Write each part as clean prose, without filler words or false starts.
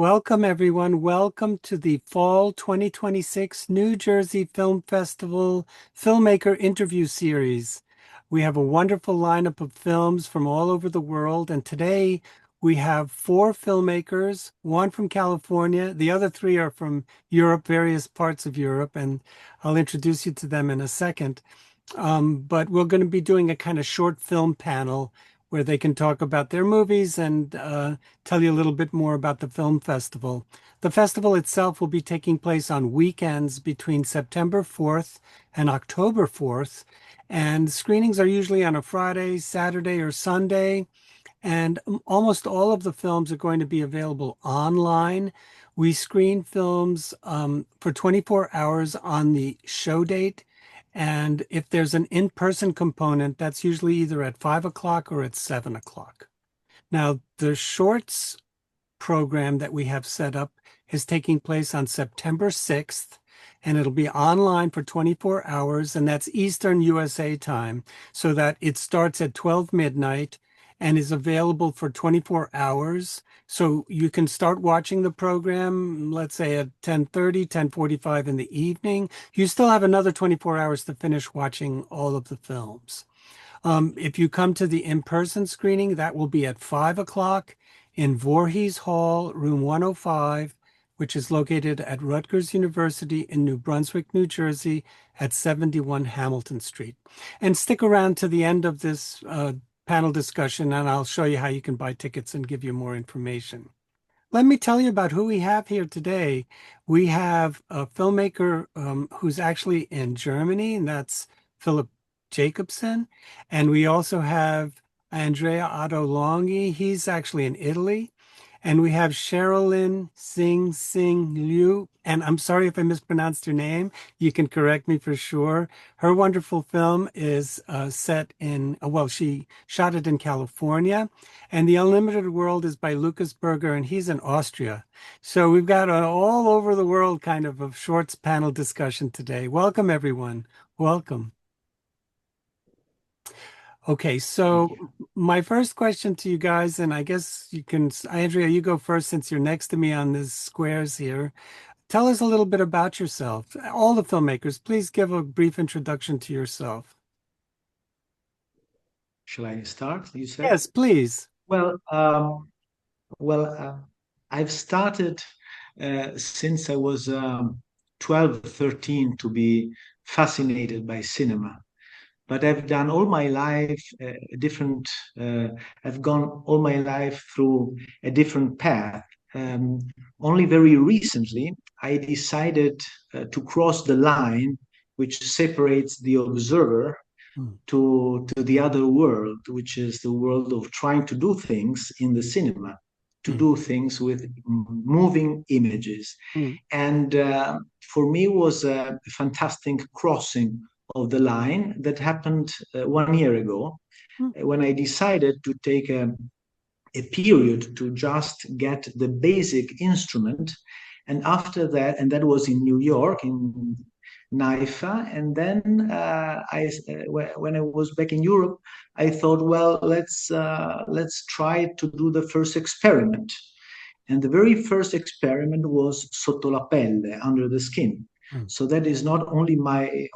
Welcome, everyone. Welcome to the Fall 2026 New Jersey Film Festival Filmmaker Interview Series. We have a wonderful lineup of films from all over the world, and today we have 4 filmmakers, one from California, the other 3 are from Europe, various parts of Europe, and I'll introduce you to them in a second. But we're going to be doing a kind of short film panel where they can talk about their movies and tell you a little bit more about the film festival. The festival itself will be taking place on weekends between September 4th and October 4th. And screenings are usually on a Friday, Saturday, or Sunday. And almost all of the films are going to be available online. We screen films for 24 hours on the show date. And if there's an in-person component, that's usually either at 5 o'clock or at 7 o'clock. Now, the shorts program that we have set up is taking place on September 6th, and it'll be online for 24 hours, and that's Eastern USA time, so that it starts at 12 midnight and is available for 24 hours. So you can start watching the program, let's say at 10:30, 10:45 in the evening. You still have another 24 hours to finish watching all of the films. If you come to the in-person screening, that will be at 5 o'clock in Voorhees Hall, room 105, which is located at Rutgers University in New Brunswick, New Jersey, at 71 Hamilton Street. And stick around to the end of this panel discussion, and I'll show you how you can buy tickets and give you more information. Let me tell you about who we have here today. We have a filmmaker who's actually in Germany, and that's Filip Jacobson. And we also have Andrea Otto Longhi. He's actually in Italy. And we have Cherlyn Hsing-Hsin, and I'm sorry if I mispronounced her name. You can correct me for sure. Her wonderful film is set in, well, she shot it in California. And The Unlimited World is by Lukas Berger, and he's in Austria. So we've got an all over the world kind of a shorts panel discussion today. Welcome, everyone. Welcome. Okay, so my first question to you guys, and I guess you can, Andrea, you go first since you're next to me on the squares here. Tell us a little bit about yourself. All the filmmakers, please give a brief introduction to yourself. Shall I start, you said? Yes, please. Well, I've started since I was 12, 13 to be fascinated by cinema. But I've done all my life I've gone all my life through a different path. Only very recently, I decided to cross the line which separates the observer to the other world, which is the world of trying to do things in the cinema, to do things with moving images. And for me, it was a fantastic crossing of the line that happened 1 year ago when I decided to take a period to just get the basic instrument. And after that, and that was in New York, in NIFA. And then when I was back in Europe, I thought, well, let's try to do the first experiment. And the very first experiment was Sotto la pelle, under the skin. So that is not only my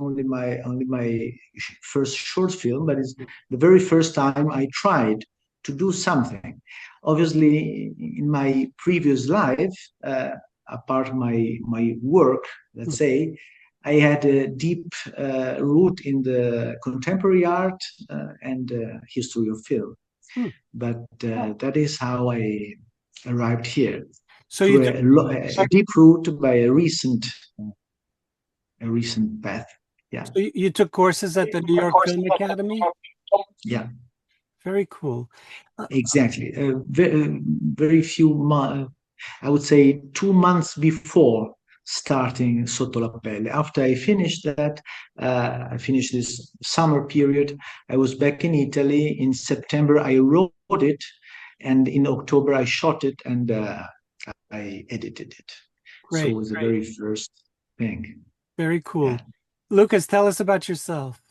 first short film, but it's the very first time I tried to do something. Obviously, in my previous life, apart my work, let's say, I had a deep root in the contemporary art and history of film. But that is how I arrived here. So you a deep root by a recent path. Yeah. So you took courses at the New York Film Academy? Yeah. Very cool. Exactly. Very few months, I would say 2 months before starting Sotto la pelle. After I finished that, I finished this summer period, I was back in Italy. In September, I wrote it, and in October, I shot it, and I edited it. Great, so it was the very first thing. Very cool. Yeah. Lukas, tell us about yourself.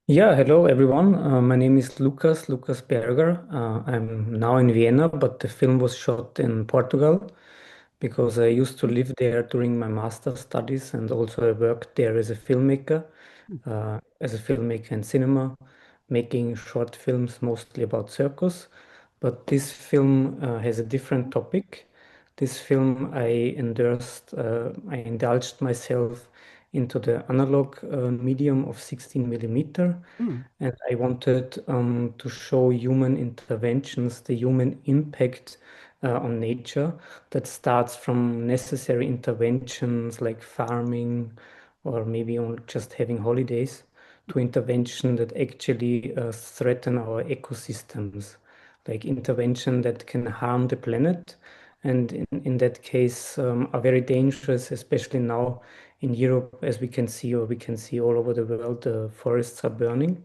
Yeah, hello everyone. My name is Lukas Berger. I'm now in Vienna, but the film was shot in Portugal. because I used to live there during my master studies, and also I worked there as a filmmaker in cinema, making short films mostly about circus. But this film has a different topic. This film I indulged myself into the analog medium of 16 millimeter, Hmm. and I wanted to show human interventions, the human impact on nature that starts from necessary interventions like farming or maybe just having holidays to intervention that actually threaten our ecosystems, like intervention that can harm the planet and in that case are very dangerous, especially now in Europe, as we can see, or we can see all over the world, the forests are burning.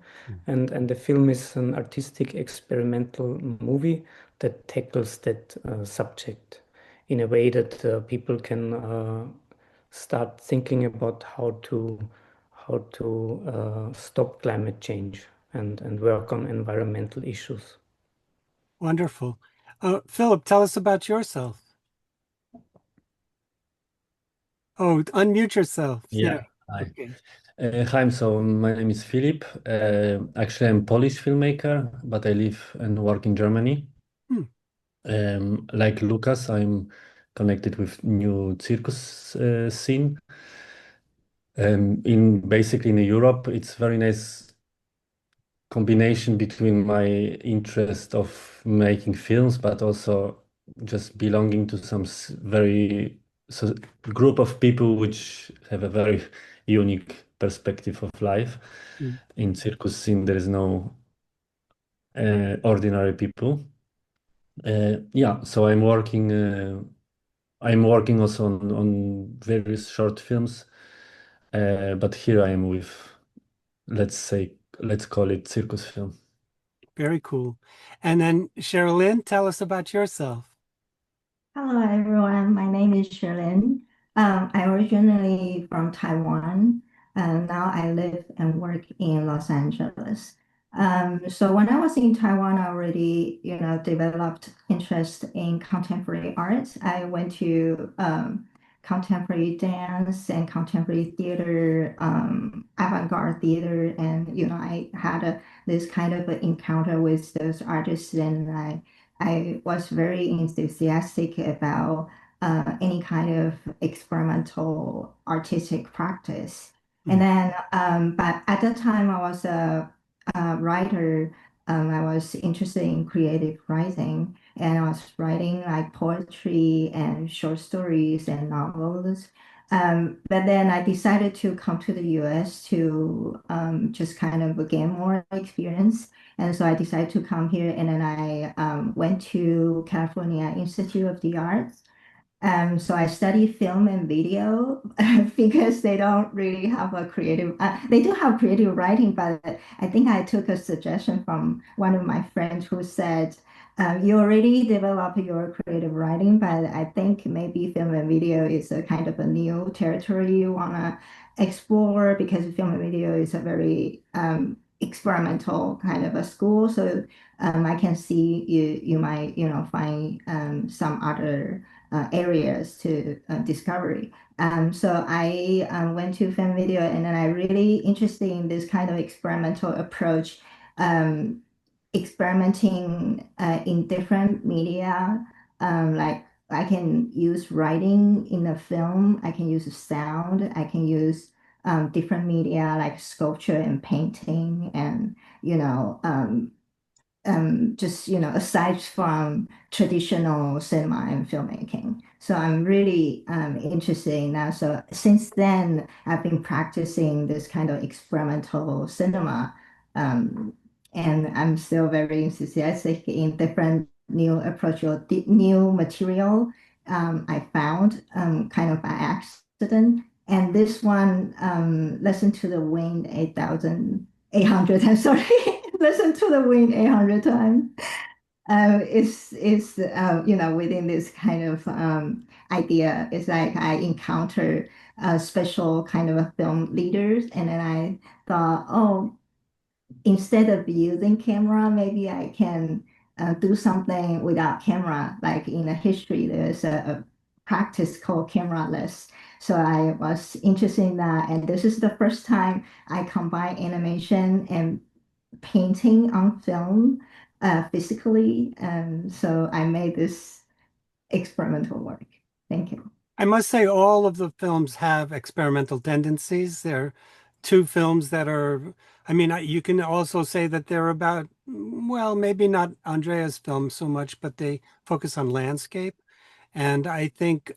And the film is an artistic experimental movie that tackles that subject in a way that people can start thinking about how to stop climate change and work on environmental issues. Wonderful. Filip, tell us about yourself. Oh, unmute yourself. Yeah, There. hi. Okay. Hi, so my name is Filip. Actually, I'm Polish filmmaker, but I live and work in Germany. Hmm. Like Lukas, I'm connected with new circus scene. In basically in Europe, it's very nice combination between my interest of making films, but also just belonging to some very so group of people which have a very unique perspective of life. Hmm. In circus scene, there is no ordinary people. Yeah, so I'm working. I'm working also on various short films, but here I am with, let's say, let's call it circus film. Very cool. And then Cherlyn, tell us about yourself. Hello, everyone. My name is Cherlyn. I originally from Taiwan. Now I live and work in Los Angeles. So when I was in Taiwan, I already, developed interest in contemporary art. I went to contemporary dance and contemporary theater, avant-garde theater, and I had this kind of an encounter with those artists, and I was very enthusiastic about any kind of experimental artistic practice. And then, but at that time, I was a writer. I was interested in creative writing, and I was writing like poetry and short stories and novels. But then I decided to come to the US to just kind of gain more experience. And so I decided to come here, and then I went to California Institute of the Arts. So I study film and video because they don't really have a creative, they do have creative writing, but I think I took a suggestion from one of my friends who said, you already develop your creative writing, but I think maybe film and video is a kind of a new territory you want to explore because film and video is a very experimental kind of a school. So I can see you might, find some other areas to discovery. So I went to film video, and then I really interested in this kind of experimental approach, experimenting in different media. Like I can use writing in a film, I can use sound, I can use different media like sculpture and painting, and just aside from traditional cinema and filmmaking. So I'm really interested in that. So since then, I've been practicing this kind of experimental cinema, um, and I'm still very enthusiastic in different new approach or new material I found kind of by accident. And this one, Listen to the Wind 8,800 times, sorry, Listen to the Wind 800 times. Within this kind of idea, it's like I encountered a special kind of a film leaders, and then I thought, oh, instead of using camera, maybe I can do something without camera. Like in the history, there's a practice called cameraless. So I was interested in that, and this is the first time I combine animation and painting on film physically. So I made this experimental work. Thank you. I must say all of the films have experimental tendencies. There are two films that are, I mean, you can also say that they're about, well, maybe not Andrea's film so much, but they focus on landscape. And I think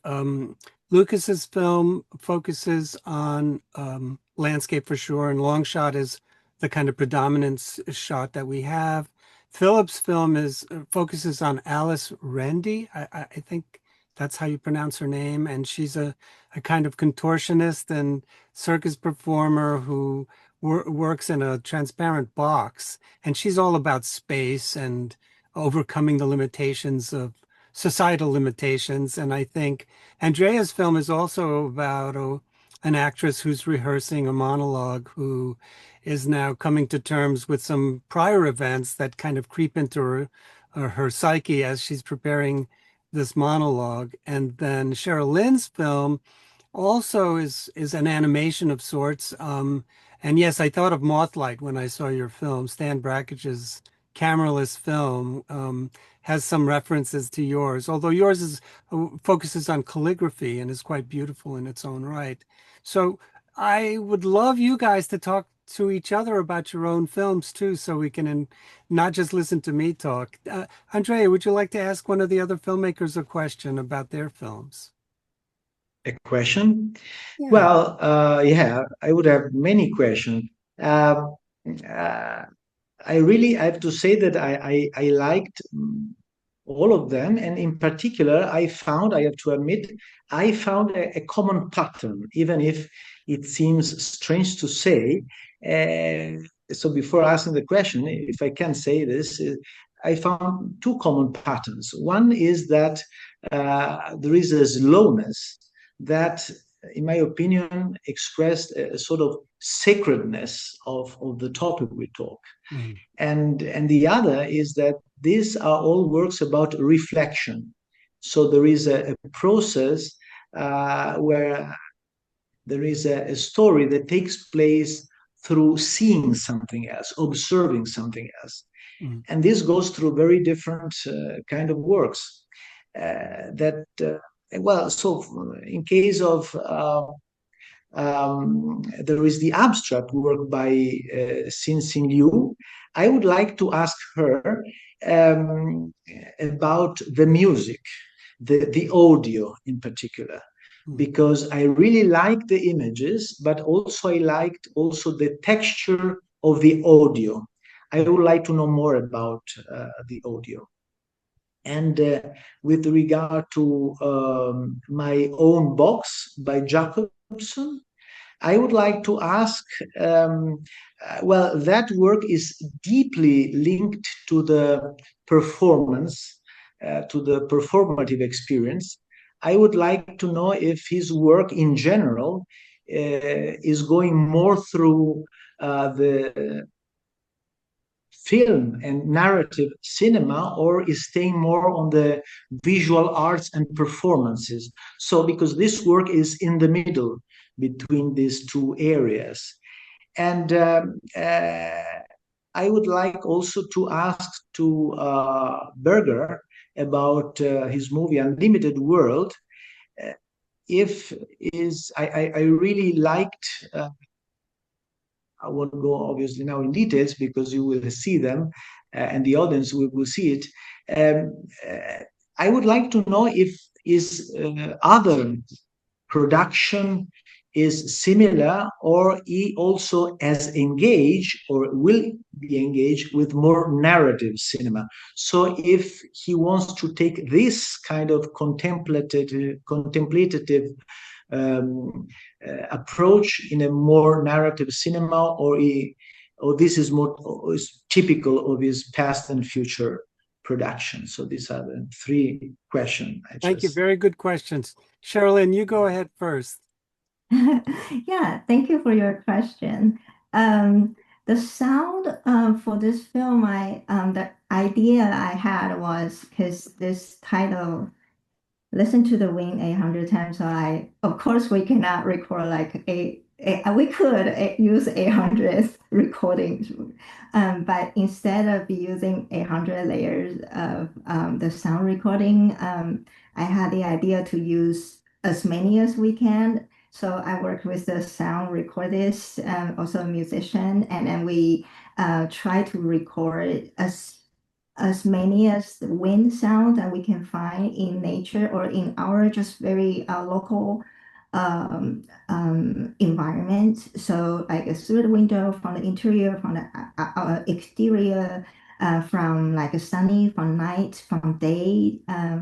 Lukas's film focuses on landscape for sure, and long shot is the kind of predominant shot that we have. Filip's film is focuses on Alice Rendy. I think that's how you pronounce her name, and she's a kind of contortionist and circus performer who works in a transparent box, and she's all about space and overcoming the limitations of societal limitations. And I think Andrea's film is also about an actress who's rehearsing a monologue who is now coming to terms with some prior events that kind of creep into her psyche as she's preparing this monologue. And then Cherlyn's film also is an animation of sorts. And yes, I thought of Mothlight when I saw your film. Stan Brackage's cameraless film has some references to yours, although yours is focuses on calligraphy and is quite beautiful in its own right. So I would love you guys to talk to each other about your own films too, so we can not just listen to me talk. Andrea, would you like to ask one of the other filmmakers a question about their films? A question? Yeah. Well, yeah, I would have many questions. I have to say that I liked all of them, and in particular, I have to admit, I found a common pattern, even if it seems strange to say. So before asking the question, if I can say this, I found two common patterns. One is that there is a slowness that, in my opinion, expressed a sort of sacredness of the topic we talk. Mm. And the other is that these are all works about reflection. So there is a process where there is a story that takes place through seeing something else, observing something else. Mm. And this goes through very different kind of works well, so in case of there is the abstract work by Hsing-Hsin Liu. I would like to ask her about the music, the audio in particular, because I really like the images, but also I liked also the texture of the audio. I would like to know more about the audio. And with regard to my own box by Jacobson, I would like to ask, well, that work is deeply linked to the performance, to the performative experience. I would like to know if his work in general is going more through the film and narrative cinema, or is staying more on the visual arts and performances. So because this work is in the middle between these two areas. And I would like also to ask to Berger about his movie Unlimited World. If is I really liked I won't go obviously now in details because you will see them and the audience will see it. I would like to know if is other production is similar, or he also has engaged or will be engaged with more narrative cinema. So if he wants to take this kind of contemplative approach in a more narrative cinema, or this is more is typical of his past and future production. So these are the three questions. Thank you. Very good questions. Cherlyn, you go ahead first. Yeah, thank you for your question. The sound for this film, the idea I had was because this title listen to the wind 800 times. So of course, we cannot record like we could use 800 recordings, but instead of using 800 layers of the sound recording, I had the idea to use as many as we can. So I worked with the sound recordist, also a musician, and then we try to record as many as the wind sound that we can find in nature or in our just very local environment. So like through the window, from the interior, from the exterior, from like a sunny, from night, from day,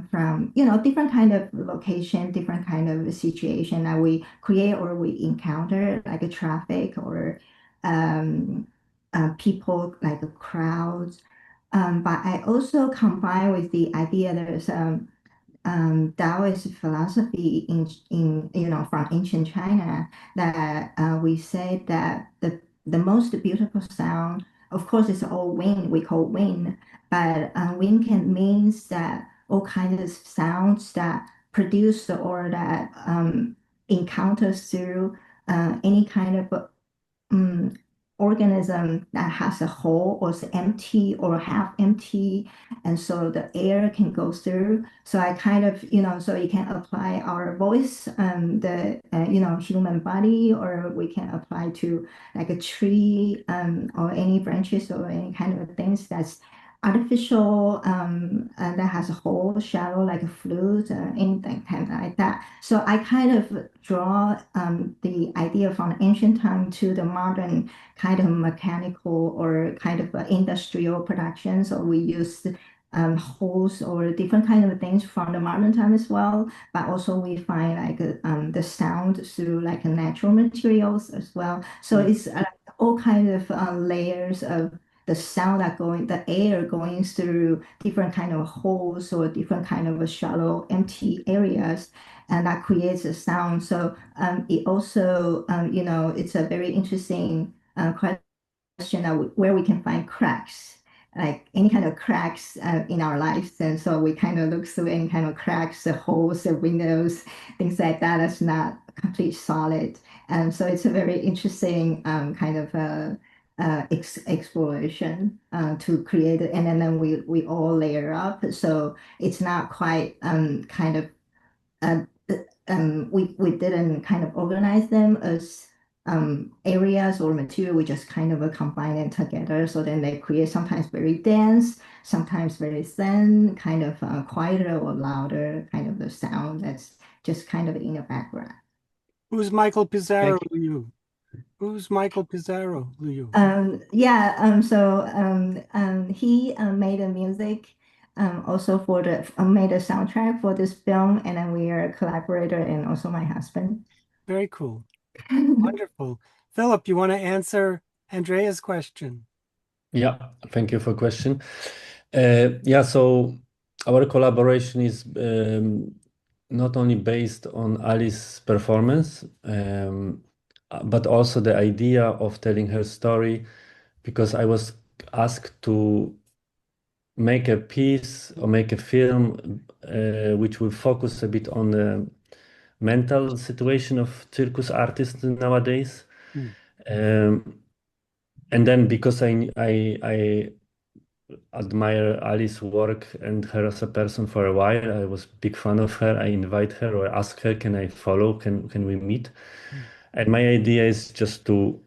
from different kind of location, different kind of situation that we create or we encounter, like a traffic or um, people, like a crowd. But I also combine with the idea there's Taoist philosophy in from ancient China that we say that the most beautiful sound, of course, it's all wind. We call wind, but wind can means that all kinds of sounds that produce or that encounters through any kind of um, organism that has a hole or is empty or half empty, and so the air can go through. So I kind of, so you can apply our voice, the human body, or we can apply to like a tree, or any branches or any kind of things that's artificial, that has a hole, shallow, like a flute, anything kind of like that. So I kind of draw the idea from ancient time to the modern kind of mechanical or kind of industrial production. So we use holes or different kind of things from the modern time as well. But also we find like the sound through like natural materials as well. So it's all kind of layers of the sound that going, the air going through different kind of holes or different kind of shallow empty areas, and that creates a sound. So it also, it's a very interesting question of where we can find cracks, like any kind of cracks in our lives. And so we kind of look through any kind of cracks, the holes, the windows, things like that. That's not complete solid. And so it's a very interesting kind of exploration to create it. And then we all layer up. So it's not quite kind of uh, we didn't kind of organize them as areas or material. We just kind of combine them together. So then they create sometimes very dense, sometimes very thin, kind of quieter or louder, kind of the sound that's just kind of in the background. Who's Michael Pizarro, Thank you. Liu? Who's Michael Pizarro, Liu? Yeah, he made the music, also for the made a soundtrack for this film, and then we are a collaborator and also my husband. Very cool. Wonderful. Philip, you want to answer Andrea's question? Yeah, thank you for question. Yeah, so our collaboration is not only based on Alice's performance, but also the idea of telling her story, because I was asked to make a piece or make a film which will focus a bit on the mental situation of circus artists nowadays. Mm. And then because I admire Alice's work and her as a person for a while, I was big fan of her. I invite her or ask her, can I follow? Can we meet? Mm. And my idea is just to,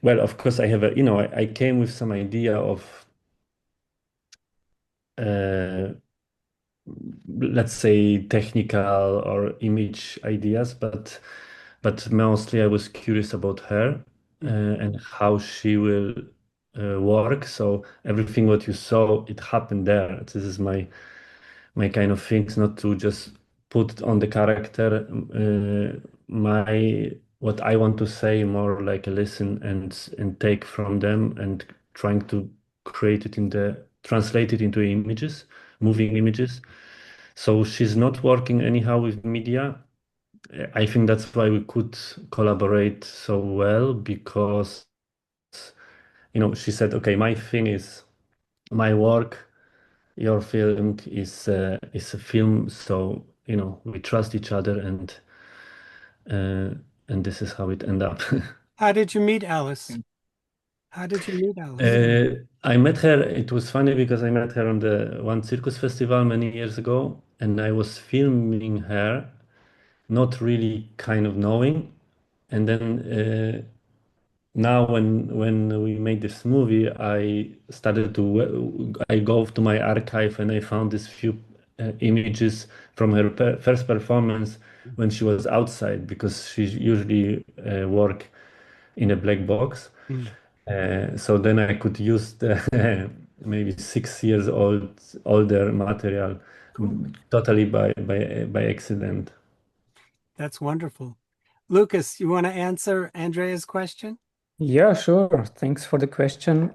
well, of course I have a, I came with some idea of let's say technical or image ideas, but mostly I was curious about her and how she will work. So everything what you saw, it happened there. This is my kind of things, not to just put on the character my what I want to say, more like a listen and take from them and trying to create it translate it into images, moving images. So she's not working anyhow with media. I think that's why we could collaborate so well, because she said, okay, my thing is my work, your film is a film, so we trust each other, uh, and this is how it ended up. How did you meet Alice? How did you meet Alice? I met her. It was funny because I met her on the one circus festival many years ago, and I was filming her, not really kind of knowing. And then now, when we made this movie, I go to my archive and I found this few images from her first performance when she was outside because she usually work in a black box. Mm, So then I could use the maybe 6 years older material cool. totally by accident. That's wonderful. Lukas, you want to answer Andrea's question? Yeah, sure. Thanks for the question.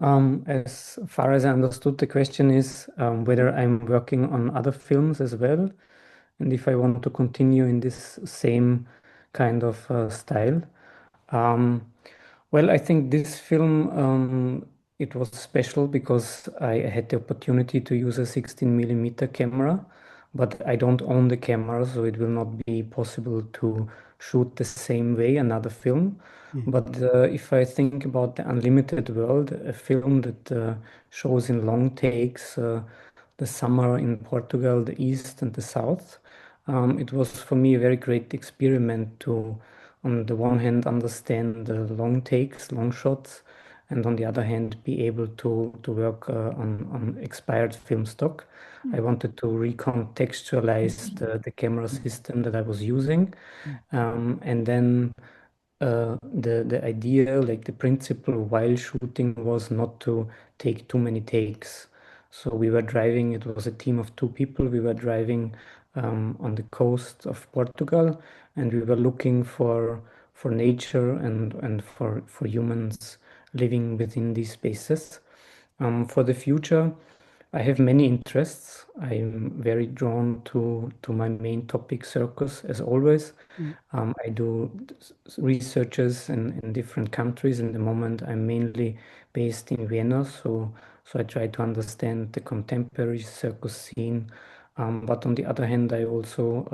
As far as I understood, the question is whether I'm working on other films as well, and if I want to continue in this same kind of style. Um, well, I think this film it was special because I had the opportunity to use a 16 millimeter camera, but I don't own the camera, so it will not be possible to shoot the same way another film. Mm, But if I think about the Unlimited World, a film that shows in long takes the summer in Portugal, the east and the south, it was for me a very great experiment to, on the one hand, understand the long takes, long shots, and on the other hand, be able to work on expired film stock. I wanted to recontextualize the camera system that I was using. mm, And then the idea, like the principle while shooting was not to take too many takes. So we were driving, it was a team of two people. We were driving on the coast of Portugal and we were looking for nature and for humans living within these spaces. For the future, I have many interests. I'm very drawn to my main topic, circus, as always. mm, I do researches in different countries. In the moment, I'm mainly based in Vienna, so I try to understand the contemporary circus scene. But on the other hand, I also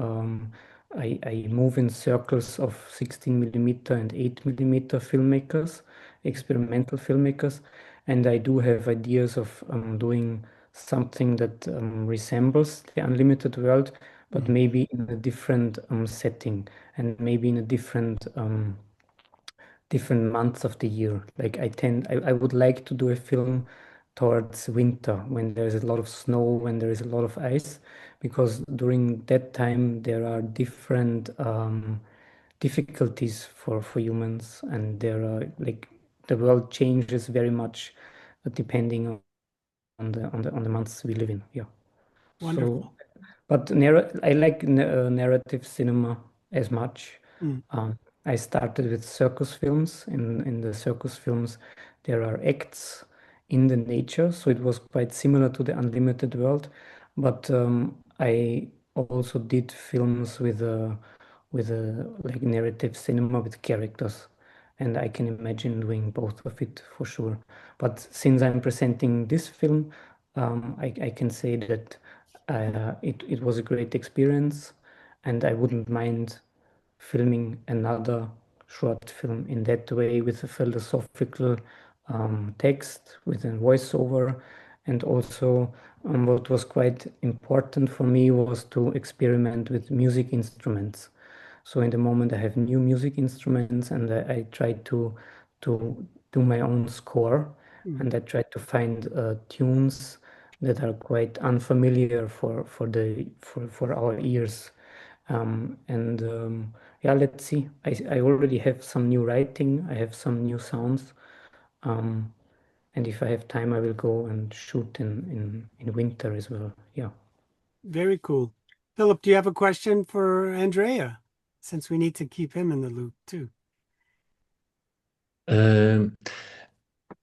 I move in circles of 16 millimeter and 8 millimeter filmmakers, experimental filmmakers, and I do have ideas of doing something that resembles the unlimited world, but mm. maybe in a different setting and maybe in a different months of the year. Like I would like to do a film towards winter when there's a lot of snow, when there is a lot of ice, because during that time there are different difficulties for humans, and there are like the world changes very much depending on the months we live in. Yeah. So, Wonderful. but I like narrative cinema as much. Mm, Um, I started with circus films. In the circus films, there are acts in the nature, so it was quite similar to the Unlimited World. But I also did films with a like narrative cinema with characters, and I can imagine doing both of it for sure. But since I'm presenting this film, I can say that it was a great experience, and I wouldn't mind filming another short film in that way with a philosophical text, with a voiceover, and also what was quite important for me was to experiment with music instruments. So in the moment I have new music instruments and I try to do my own score mm. and I try to find tunes that are quite unfamiliar for our ears. And yeah, let's see. I already have some new writing. I have some new sounds. Um, and if I have time, I will go and shoot in winter as well. Yeah. Very cool. Philip, do you have a question for Andrea? Since we need to keep him in the loop too. Um,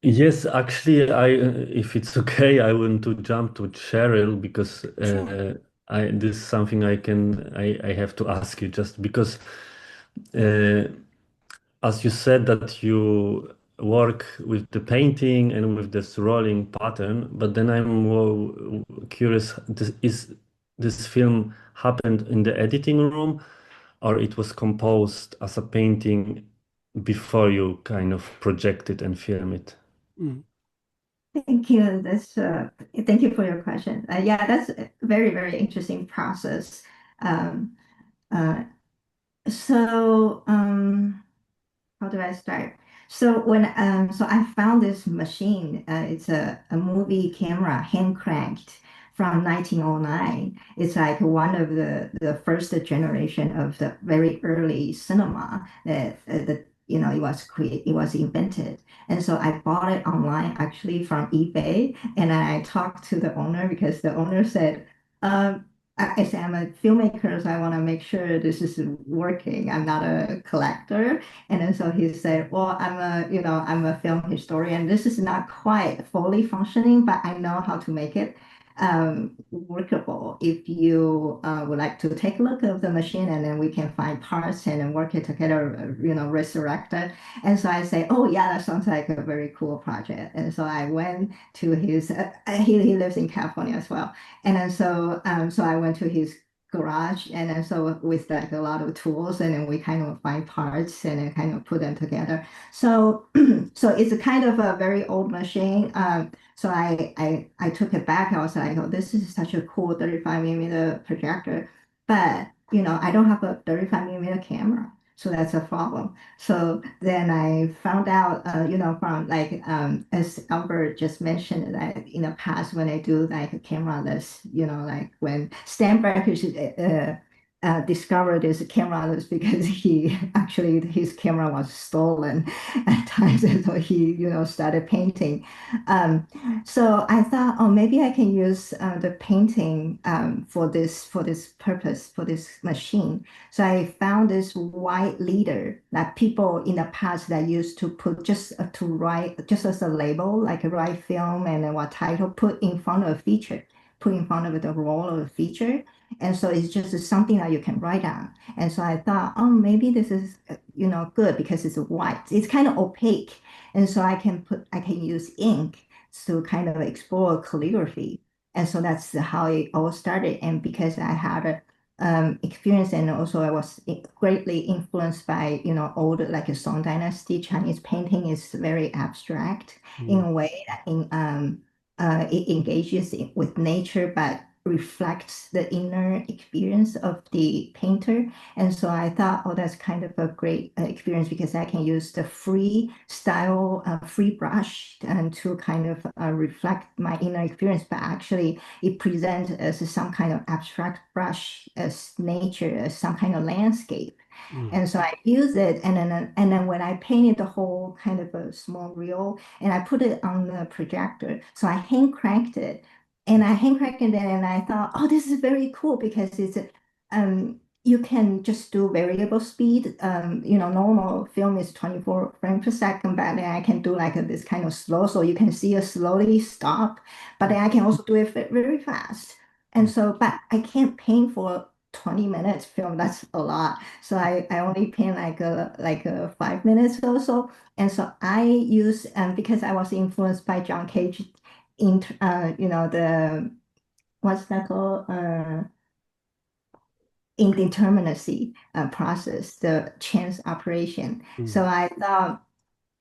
yes, actually, if it's okay, I want to jump to Cheryl because Sure. this is something I have to ask you just because uh, as you said that you work with the painting and with this rolling pattern, but then I'm more curious, this film happened in the editing room, or it was composed as a painting before you kind of project it and film it? Mm. Thank you. Thank you for your question. Yeah, that's a very, very interesting process. Um, uh, so, how do I start? So I found this machine. It's a movie camera, hand cranked from 1909. It's like one of the first generation of the very early cinema that it was invented. And so I bought it online actually from eBay, and I talked to the owner because the owner said. I say I'm a filmmaker, so I want to make sure this is working. I'm not a collector. And then so he said, well, I'm a film historian. This is not quite fully functioning, but I know how to make it workable. If you would like to take a look at the machine and then we can find parts and then work it together, resurrect it. And so I say, oh yeah, that sounds like a very cool project. And so I went to he lives in California as well. And then so I went to his garage and then so with like a lot of tools and then we kind of find parts and then kind of put them together. So so it's a kind of a very old machine. So I took it back. I was like, oh, this is such a cool 35 millimeter projector, but I don't have a 35 millimeter camera. So that's a problem. So then I found out, from like, as Albert just mentioned, that in the past when I do like a cameraless, like when Berger discovered this cameraless because his camera was stolen at times, and so he, started painting. Um, so I thought, oh, maybe I can use the painting for this purpose, for this machine. So I found this white leader that people in the past that used to put just to write just as a label, like a write film and then what title put in front of a feature, put in front of the role of a feature. And so it's just something that you can write on. And so I thought, oh, maybe this is, good because it's white. It's kind of opaque. And so I can use ink to kind of explore calligraphy. And so that's how it all started. And because I had a experience and also I was greatly influenced by, old like a Song Dynasty Chinese painting is very abstract in a way that it engages with nature, but reflects the inner experience of the painter. And so I thought, oh, that's kind of a great experience because I can use the free style, free brush, and to kind of reflect my inner experience. But actually, it presents as some kind of abstract brush, as nature, as some kind of landscape. Mm. And so I use it, and then when I painted the whole kind of a small reel, and I put it on the projector, so I hand cranked it, and I hand cranked it, and I thought, oh, this is very cool because you can just do variable speed. Normal film is 24 frames per second, but then I can do like this kind of slow, so you can see it slowly stop, but then I can also do it very fast. And so, but I can't paint for 20 minutes film. That's a lot. So I only paint like 5 minutes or so. And so I use because I was influenced by John Cage in the what's that called indeterminacy process, the chance operation. So I thought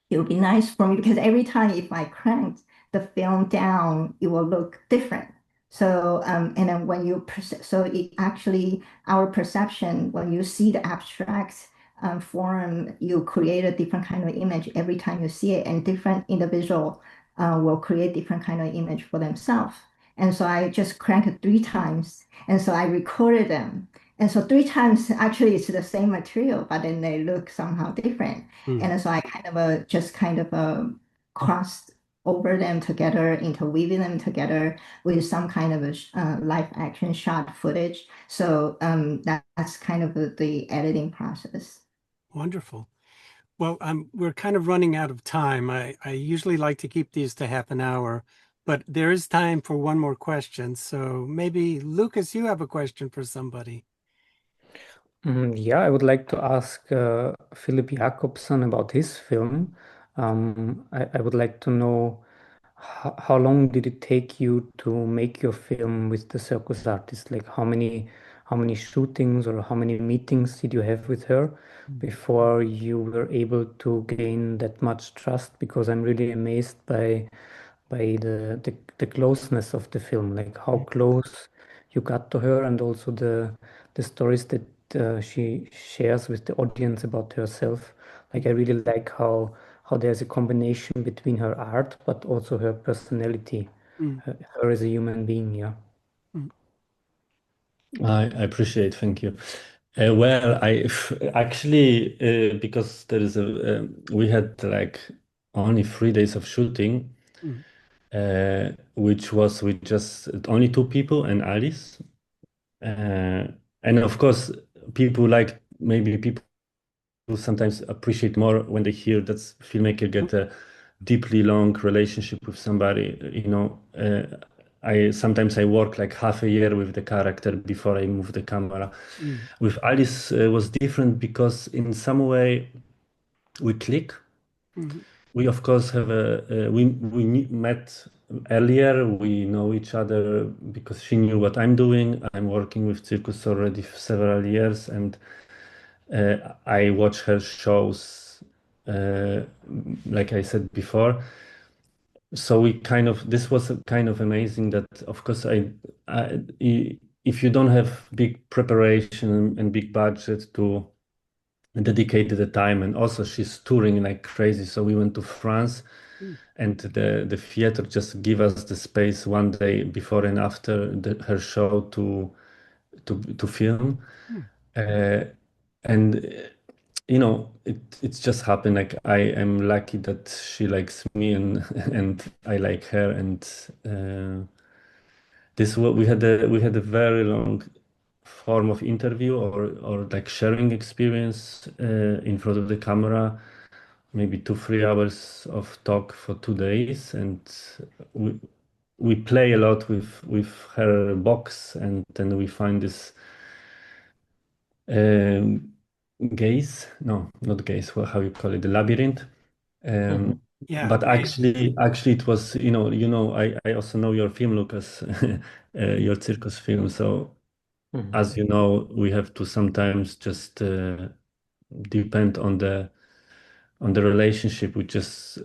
it would be nice for me because every time if I cranked the film down, it will look different. So and then when you so it actually our perception when you see the abstract form, you create a different kind of image every time you see it, and different individual will create different kind of image for themselves. And so I just cranked it 3 times, and so I recorded them. And so 3 times actually it's the same material, but then they look somehow different. And so I kind of just kind of crossed over them together, interweaving them together with some kind of a live action shot footage. So that's kind of the editing process. Wonderful. Well, we're kind of running out of time. I usually like to keep these to half an hour, but there is time for one more question. So maybe Lukas, you have a question for somebody. Yeah, I would like to ask Filip Jacobson about his film. I would like to know how long did it take you to make your film with the circus artist? Like how many shootings or how many meetings did you have with her before you were able to gain that much trust? Because I'm really amazed by the closeness of the film, like how close you got to her, and also the stories that she shares with the audience about herself. Like I really like how there's a combination between her art but also her personality, Mm. her as a human being. Yeah. Mm. I appreciate, thank you. Well, I actually because there is a we had like only 3 days of shooting, Mm. which was with just only two people and Alice, and of course people like maybe people sometimes appreciate more when they hear that filmmaker get a deeply long relationship with somebody. I sometimes I work like half a year with the character before I move the camera. Mm. With Alice was different because in some way we click. Mm. We of course have met earlier. We know each other because she knew what I'm doing. I'm working with Circus already several years, and I watch her shows, uh, like I said before. So we kind of this was kind of amazing that of course if you don't have big preparation and big budget to dedicate the time, and also she's touring like crazy, so we went to France, Mm. and the theater just give us the space one day before and after her show to film. Mm. uh, and it's just happened like I am lucky that she likes me, and and I like her, and this what we had a very long form of interview or like sharing experience in front of the camera, maybe 2 3 hours of talk for 2 days, and we we play a lot with her box, and then we find this um, gaze, no, not gaze, how you call it, the labyrinth. Mhm. Yeah. But actually, it was, I also know your film, Lukas, your circus film. So, Mhm. as you know, we have to sometimes just depend on the relationship, which just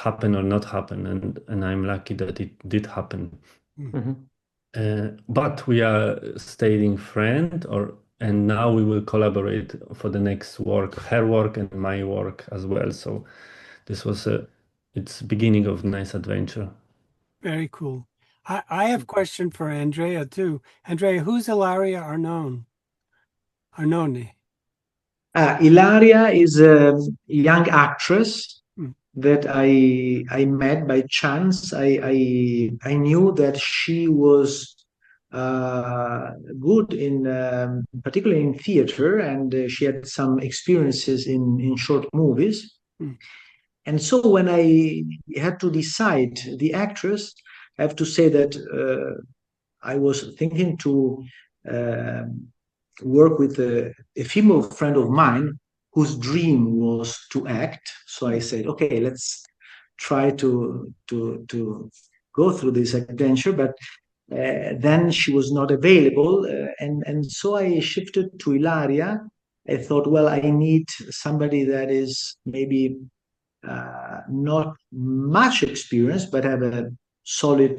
happen or not happen, and I'm lucky that it did happen. Mm. Mhm. But we are staying friend, and now we will collaborate for the next work, her work and my work as well. So this was it's beginning of nice adventure. Very cool. I have a question for Andrea too. Andrea, who's Ilaria Arnone? Arnone. Ilaria is a young actress Mm. that I met by chance. I knew that she was good in particularly in theater, and she had some experiences in short movies. Mm. And so when I had to decide the actress, I have to say that I was thinking to um work with a female friend of mine whose dream was to act. So I said, okay, let's try to go through this adventure. But then she was not available, and so I shifted to Ilaria. I thought, well, I need somebody that is maybe not much experience, but have a solid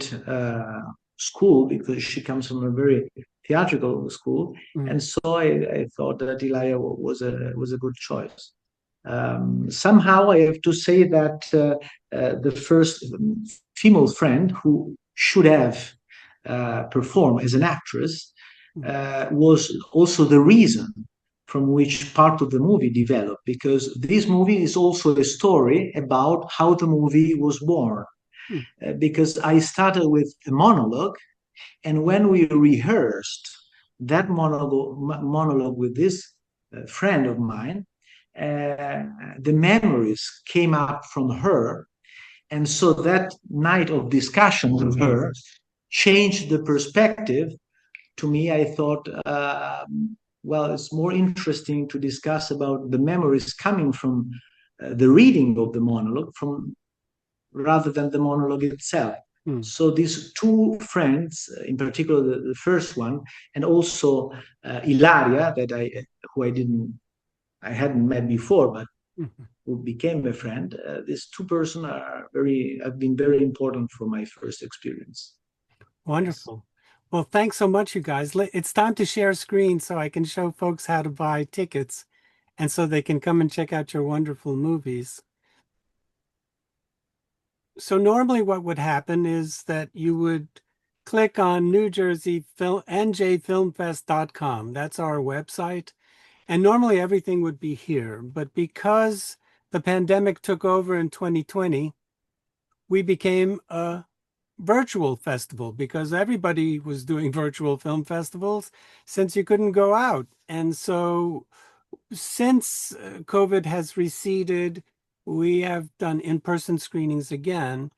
school because she comes from a very theatrical school, Mm. and so I thought that Elia was a good choice. Somehow I have to say that the first female friend who should have performed as an actress was also the reason from which part of the movie developed, because this movie is also a story about how the movie was born. Mm. Because I started with a monologue, and when we rehearsed that monologue with this friend of mine, the memories came up from her. And so that night of discussion with her changed the perspective. To me, I thought, well, it's more interesting to discuss about the memories coming from the reading of the monologue from rather than the monologue itself. Hmm. So these two friends, in particular the first one, and also Ilaria, who I hadn't met before, but who became a friend. These two persons have been very important for my first experience. Wonderful. Well, thanks so much, you guys. It's time to share screen so I can show folks how to buy tickets and so they can come and check out your wonderful movies. So normally what would happen is that you would click on New Jersey njfilmfest.com. That's our website. And normally everything would be here. But because the pandemic took over in 2020, we became a virtual festival because everybody was doing virtual film festivals since you couldn't go out. And so since COVID has receded, we have done in-person screenings again,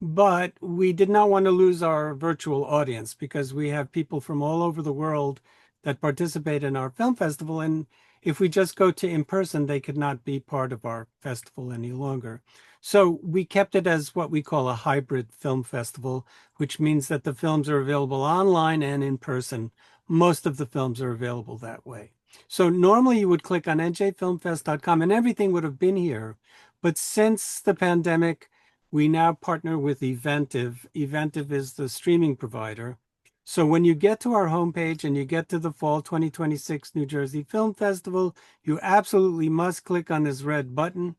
but we did not want to lose our virtual audience because we have people from all over the world that participate in our film festival. And if we just go to in-person, they could not be part of our festival any longer. So we kept it as what we call a hybrid film festival, which means that the films are available online and in person. Most of the films are available that way. So normally you would click on njfilmfest.com and everything would have been here. But since the pandemic, we now partner with Eventive. Eventive is the streaming provider. So when you get to our homepage and you get to the Fall 2026 New Jersey Film Festival, you absolutely must click on this red button.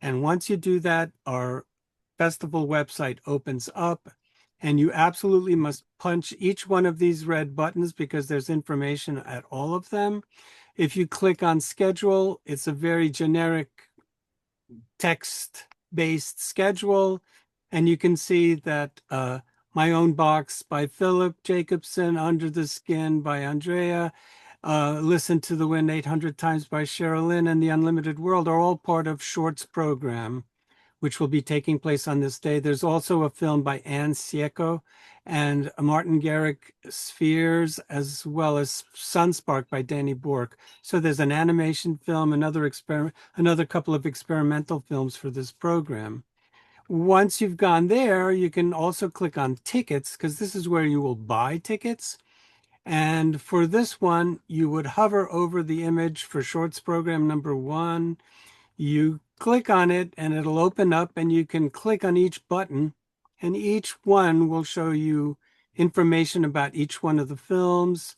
And once you do that, our festival website opens up and you absolutely must punch each one of these red buttons because there's information at all of them. If you click on schedule, it's a very generic text-based schedule. And you can see that My Own Box by Filip, Jacobson, Under the Skin by Andrea, Listen to the Wind 800 Times by Cherlyn, and The Unlimited World are all part of Shorts program, which will be taking place on this day. There's also a film by Ciecko and Martin Gerigk, Spheres, as well as Sunspark by Danny Bork. So there's an animation film, another couple of experimental films for this program. Once you've gone there, you can also click on tickets because this is where you will buy tickets. And for this one, you would hover over the image for Shorts program number 1. You click on it and it'll open up and you can click on each button and each one will show you information about each one of the films.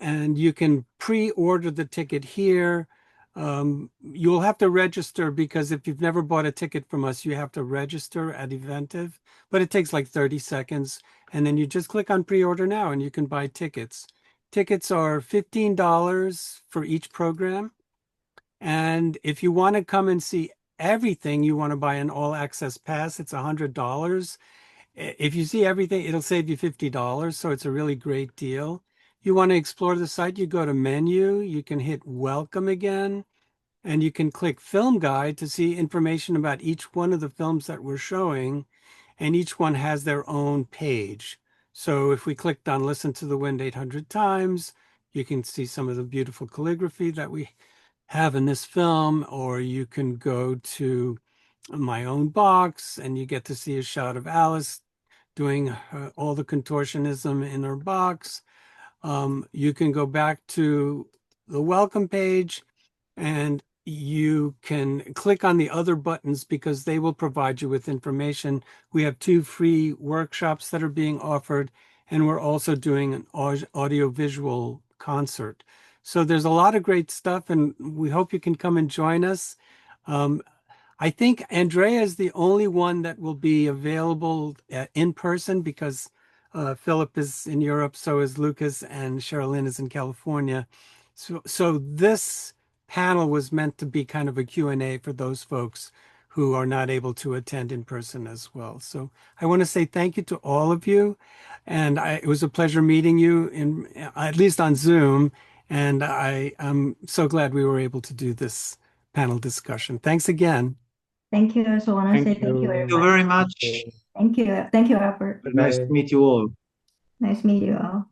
And you can pre-order the ticket here. You'll have to register because if you've never bought a ticket from us, you have to register at Eventive, but it takes like 30 seconds. And then you just click on pre-order now and you can buy tickets. Tickets are $15 for each program. And if you want to come and see everything, you want to buy an all access pass, it's $100. If you see everything, it'll save you $50. So it's a really great deal. You want to explore the site, you go to menu, you can hit welcome again, and you can click film guide to see information about each one of the films that we're showing. And each one has their own page. So if we clicked on Listen to the Wind 800 Times, you can see some of the beautiful calligraphy that we have in this film, or you can go to My Own Box and you get to see a shot of Alice doing all the contortionism in her box. You can go back to the welcome page and you can click on the other buttons because they will provide you with information. We have 2 free workshops that are being offered, and we're also doing an audio-visual concert. So there's a lot of great stuff, and we hope you can come and join us. I think Andrea is the only one that will be available in person because Filip is in Europe, so is Lukas, and Cherlyn is in California. So this panel was meant to be kind of a Q&A for those folks who are not able to attend in person as well. So I want to say thank you to all of you. And it was a pleasure meeting you, at least on Zoom. And I'm so glad we were able to do this panel discussion. Thanks again. Thank you. I also want to say thank you, Thank you everybody. very much. Thank you. Thank you, Albert. Nice to meet you all. Nice to meet you all.